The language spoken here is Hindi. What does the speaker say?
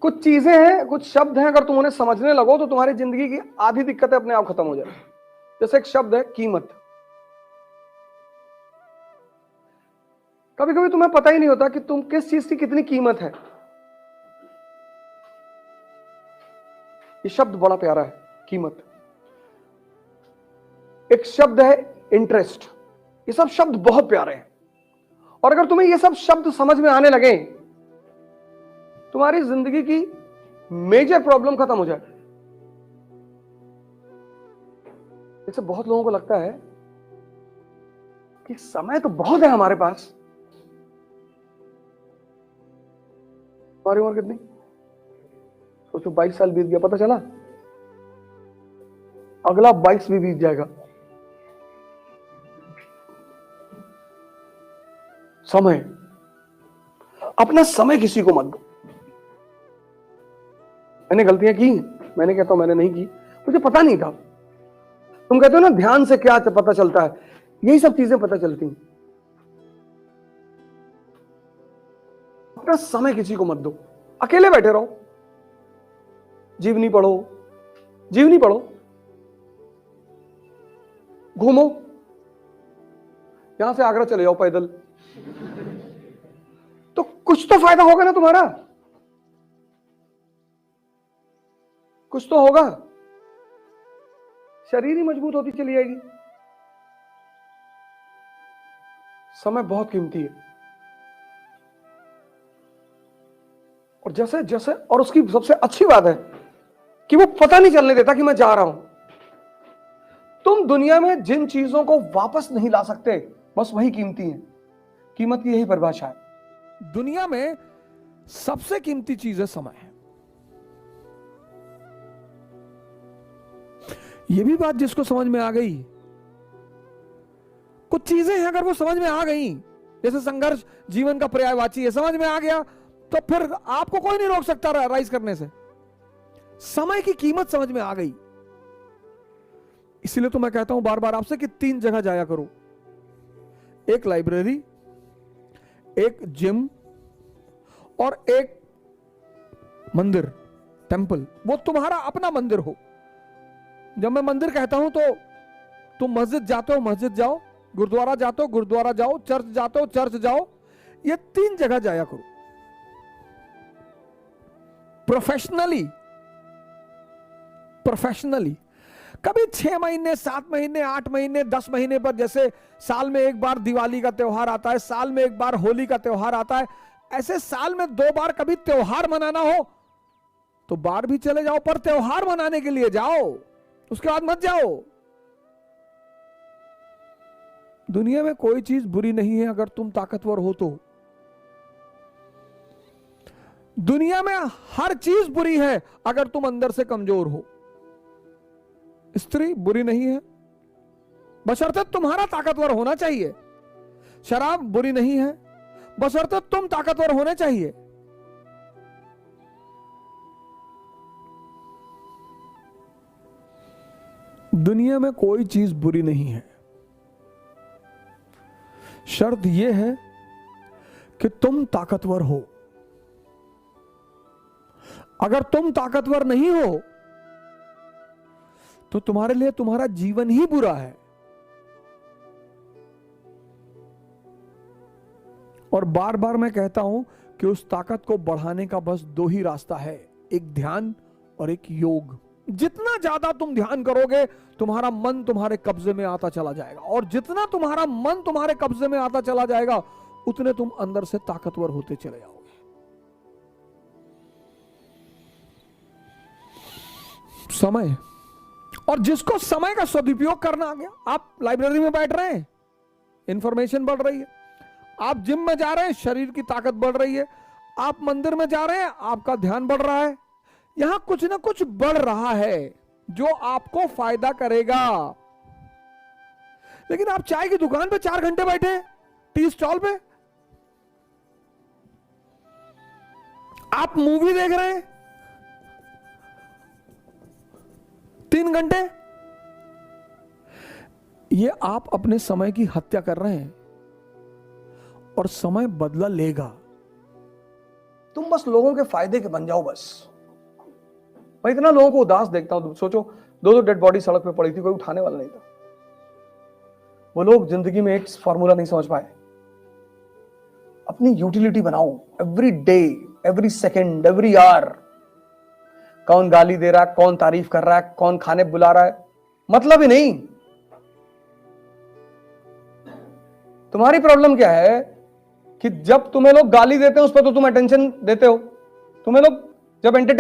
कुछ चीजें हैं, कुछ शब्द हैं, अगर तुम उन्हें समझने लगो तो तुम्हारी जिंदगी की आधी दिक्कतें अपने आप खत्म हो जाए। जैसे एक शब्द है कीमत। कभी कभी तुम्हें पता ही नहीं होता कि तुम किस चीज की कितनी कीमत है। ये शब्द बड़ा प्यारा है, कीमत। एक शब्द है इंटरेस्ट। ये सब शब्द बहुत प्यारे हैं, और अगर तुम्हें ये सब शब्द समझ में आने लगे, तुम्हारी जिंदगी की मेजर प्रॉब्लम खत्म हो जाए। जैसे बहुत लोगों को लगता है कि समय तो बहुत है हमारे पास। तुम्हारी उम्र कितनी? सोचो 22 साल बीत गया, पता चला अगला 22 भी बीत जाएगा। समय, अपना समय किसी को मत दो। मैंने गलतियां की, मैंने कहता हूं मैंने नहीं की, मुझे पता नहीं था। तुम कहते हो ना ध्यान से क्या पता चलता है, यही सब चीजें पता चलती हैं। अपना समय किसी को मत दो। अकेले बैठे रहो, जीवनी पढ़ो, जीवनी पढ़ो, घूमो, यहां से आगरा चले जाओ पैदल, तो कुछ तो फायदा होगा ना तुम्हारा, कुछ तो होगा। शरीर ही मजबूत होती चली जाएगी। समय बहुत कीमती है, और जैसे जैसे, और उसकी सबसे अच्छी बात है कि वो पता नहीं चलने देता कि मैं जा रहा हूं। तुम दुनिया में जिन चीजों को वापस नहीं ला सकते, बस वही कीमती है। कीमत की यही परिभाषा है। दुनिया में सबसे कीमती चीज है समय। यह भी बात जिसको समझ में आ गई, कुछ चीजें हैं अगर वो समझ में आ गई, जैसे संघर्ष जीवन का पर्यायवाची है, समझ में आ गया तो फिर आपको कोई नहीं रोक सकता राइज करने से। समय की कीमत समझ में आ गई, इसीलिए तो मैं कहता हूं बार बार आपसे कि 3 जगह जाया करो। एक लाइब्रेरी, एक जिम, और एक मंदिर, टेंपल। वो तुम्हारा अपना मंदिर हो। जब मैं मंदिर कहता हूं तो तुम मस्जिद जाते हो, मस्जिद जाओ, गुरुद्वारा जाते हो, गुरुद्वारा जाओ, चर्च जाते हो, चर्च जाओ। ये 3 जगह जाया करो। प्रोफेशनली, प्रोफेशनली कभी 6 महीने, 7 महीने, 8 महीने, 10 महीने पर, जैसे साल में एक बार दिवाली का त्योहार आता है, साल में एक बार होली का त्योहार आता है, ऐसे साल में 2 बार कभी त्योहार मनाना हो तो बाहर भी चले जाओ, पर त्योहार मनाने के लिए जाओ, उसके बाद मत जाओ। दुनिया में कोई चीज बुरी नहीं है अगर तुम ताकतवर हो तो। दुनिया में हर चीज बुरी है अगर तुम अंदर से कमजोर हो। स्त्री बुरी नहीं है बशर्ते तुम्हारा ताकतवर होना चाहिए। शराब बुरी नहीं है बशर्ते तुम ताकतवर होने चाहिए। दुनिया में कोई चीज बुरी नहीं है, शर्त यह है कि तुम ताकतवर हो। अगर तुम ताकतवर नहीं हो तो तुम्हारे लिए तुम्हारा जीवन ही बुरा है। और बार बार मैं कहता हूं कि उस ताकत को बढ़ाने का बस 2 ही रास्ता है, एक ध्यान और एक योग। जितना ज्यादा तुम ध्यान करोगे तुम्हारा मन तुम्हारे कब्जे में आता चला जाएगा, और जितना तुम्हारा मन तुम्हारे कब्जे में आता चला जाएगा उतने तुम अंदर से ताकतवर होते चले जाओगे। समय, और जिसको समय का सदुपयोग करना आ गया, आप लाइब्रेरी में बैठ रहे हैं, इंफॉर्मेशन बढ़ रही है। आप जिम में जा रहे हैं, शरीर की ताकत बढ़ रही है। आप मंदिर में जा रहे हैं, आपका ध्यान बढ़ रहा है। यहां कुछ ना कुछ बढ़ रहा है जो आपको फायदा करेगा। लेकिन आप चाय की दुकान पे 4 घंटे बैठे, टी स्टॉल पे, आप मूवी देख रहे हैं 3 घंटे, ये आप अपने समय की हत्या कर रहे हैं, और समय बदला लेगा। तुम बस लोगों के फायदे के बन जाओ बस। मैं इतना लोगों को उदास देखता हूं, सोचो 2 डेड बॉडी सड़क पे पड़ी थी, कोई उठाने वाला नहीं था। वो लोग जिंदगी में एक फॉर्मूला नहीं समझ पाए। अपनी यूटिलिटी बनाओ, every day, every second, every hour. कौन गाली दे रहा है, कौन तारीफ कर रहा है, कौन खाने बुला रहा है, मतलब ही नहीं। तुम्हारी प्रॉब्लम क्या है कि जब तुम्हें लोग गाली देते हैं उस पर तो तुम अटेंशन देते हो। तुम्हें लोग जब एंटरटेन